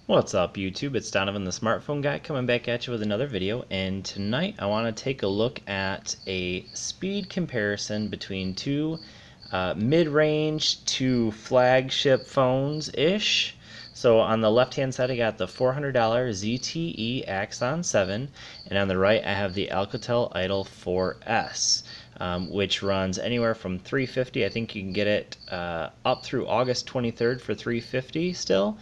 What's up YouTube? It's Donovan the Smartphone Guy coming back at you with another video, and tonight I want to take a look at a speed comparison between two mid-range to flagship phones-ish. So on the left hand side I got the $400 ZTE Axon 7, and on the right I have the Alcatel Idol 4S. Which runs anywhere from $350. I think you can get it up through August 23rd for $350 still,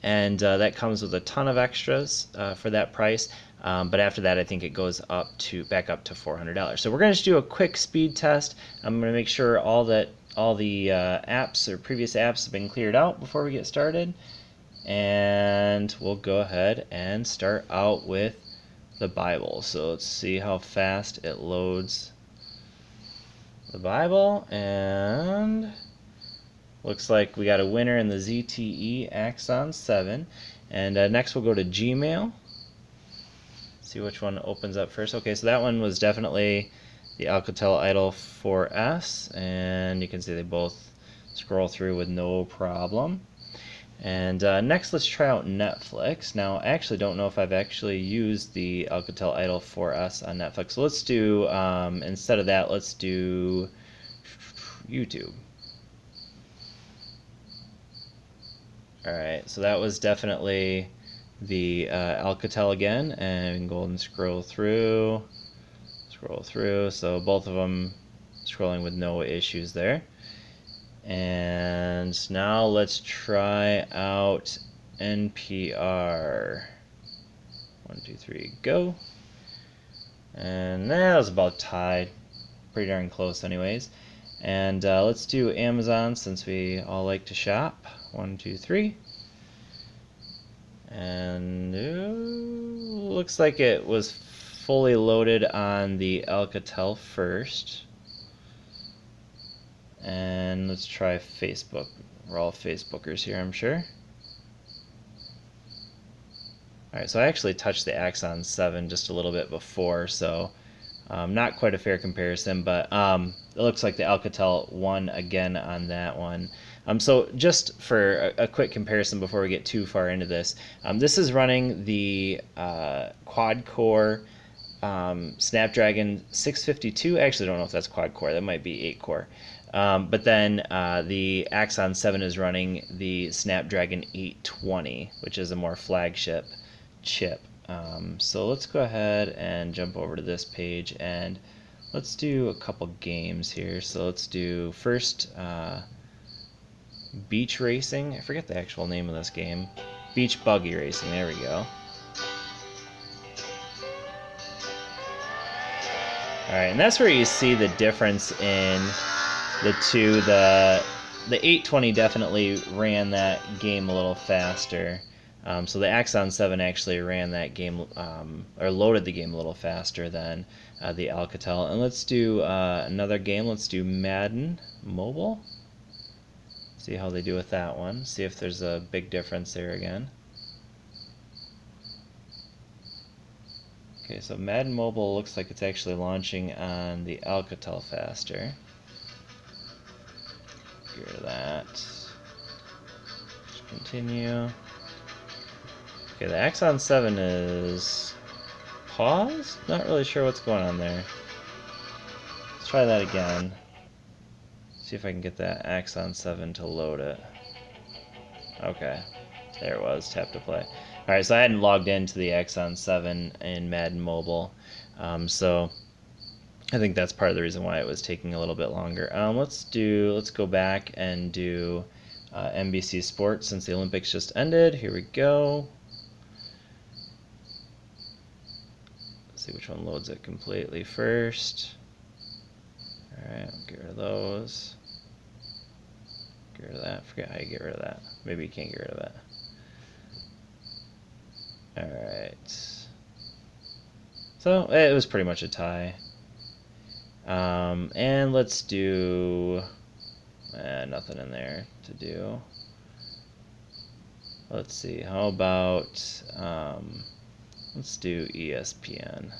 and that comes with a ton of extras for that price. But after that, I think it goes back up to $400. So we're going to just do a quick speed test. I'm going to make sure all the apps or previous apps have been cleared out before we get started, and we'll go ahead and start out with the Bible. So let's see how fast it loads the Bible, and looks like we got a winner in the ZTE Axon 7. And next we'll go to Gmail, see which one opens up first. Okay, so that one was definitely the Alcatel Idol 4S, and you can see they both scroll through with no problem. And next let's try out Netflix. Now I actually don't know if I've actually used the Alcatel Idol 4S on Netflix, so let's do, instead of that, let's do YouTube. Alright, so that was definitely the Alcatel again, and go and scroll through, so both of them scrolling with no issues there. And now let's try out NPR. 1, 2, 3, go. And that was about tied, pretty darn close anyways. And let's do Amazon, since we all like to shop. 1, 2, 3. And looks like it was fully loaded on the Alcatel first. And let's try Facebook. We're all Facebookers here, I'm sure. Alright, so I actually touched the Axon 7 just a little bit before, so not quite a fair comparison, but it looks like the Alcatel won again on that one. So just for a quick comparison before we get too far into this, this is running the quad-core Snapdragon 652. I actually don't know if that's quad-core. That might be 8-core. But then the Axon 7 is running the Snapdragon 820, which is a more flagship chip. So let's go ahead and jump over to this page, and let's do a couple games here. So let's do first Beach Racing. I forget the actual name of this game. Beach Buggy Racing. There we go. Alright, and that's where you see the difference in the two. The 820 definitely ran that game a little faster. So the Axon 7 actually ran that game, or loaded the game a little faster than the Alcatel. And let's do another game. Let's do Madden Mobile. See how they do with that one. See if there's a big difference there again. Okay, so Madden Mobile looks like it's actually launching on the Alcatel faster. Get rid of that. Just continue. Okay, the Axon 7 is paused? Not really sure what's going on there. Let's try that again. See if I can get that Axon 7 to load it. Okay, there it was, tap to play. Alright, so I hadn't logged into the Axon 7 in Madden Mobile, so I think that's part of the reason why it was taking a little bit longer. Let's go back and do NBC Sports, since the Olympics just ended. Here we go. Let's see which one loads it completely first. Alright, I'll get rid of those. Get rid of that. Forget how you get rid of that. Maybe you can't get rid of that. Alright. So it was pretty much a tie. And let's do nothing in there to do. Let's see, how about let's do ESPN.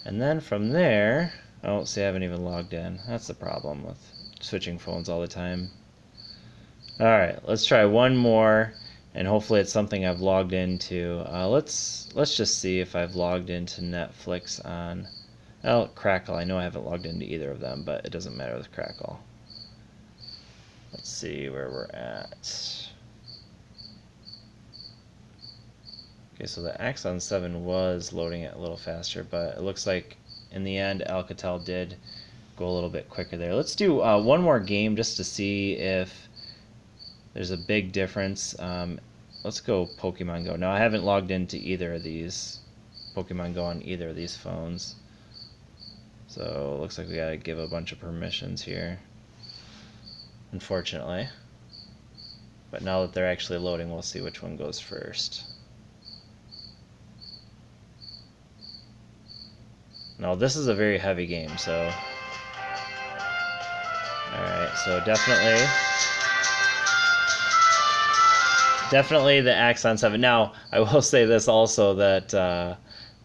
And then from there, oh, see, I haven't even logged in. That's the problem with switching phones all the time. Alright, let's try one more, and hopefully it's something I've logged into. Let's just see if I've logged into Netflix on, well, Crackle. I know I haven't logged into either of them, but it doesn't matter with Crackle. Let's see where we're at. Okay, so the Axon 7 was loading it a little faster, but it looks like in the end Alcatel did go a little bit quicker there. Let's do one more game just to see if there's a big difference. Let's go Pokemon Go. Now, I haven't logged into either of these, Pokemon Go on either of these phones. So it looks like we gotta give a bunch of permissions here, unfortunately. But now that they're actually loading, we'll see which one goes first. Now, this is a very heavy game, so... Alright, so definitely the Axon 7. Now, I will say this also, that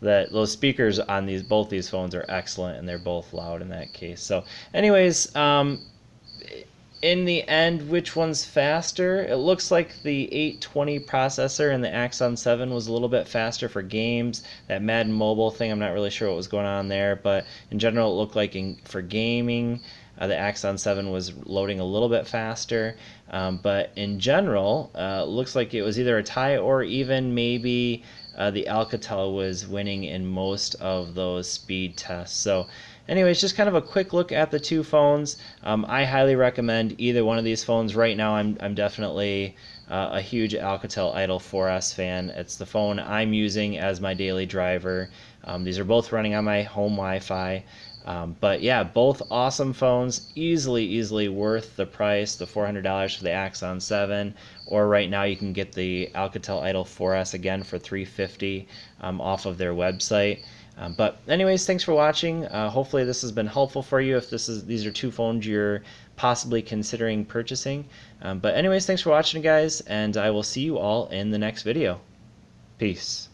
that those speakers on both these phones are excellent, and they're both loud in that case. So anyways, in the end, which one's faster? It looks like the 820 processor in the Axon 7 was a little bit faster for games. That Madden Mobile thing, I'm not really sure what was going on there, but in general it looked like for gaming, the Axon 7 was loading a little bit faster, but in general, looks like it was either a tie or even maybe the Alcatel was winning in most of those speed tests. So anyways, just kind of a quick look at the two phones. I highly recommend either one of these phones. Right now, I'm definitely a huge Alcatel Idol 4S fan. It's the phone I'm using as my daily driver. These are both running on my home Wi-Fi. But yeah, both awesome phones, easily worth the price, the $400 for the Axon 7, or right now you can get the Alcatel Idol 4S again for $350 off of their website. But anyways, thanks for watching. Hopefully this has been helpful for you if these are two phones you're possibly considering purchasing. But anyways, thanks for watching, guys, and I will see you all in the next video. Peace.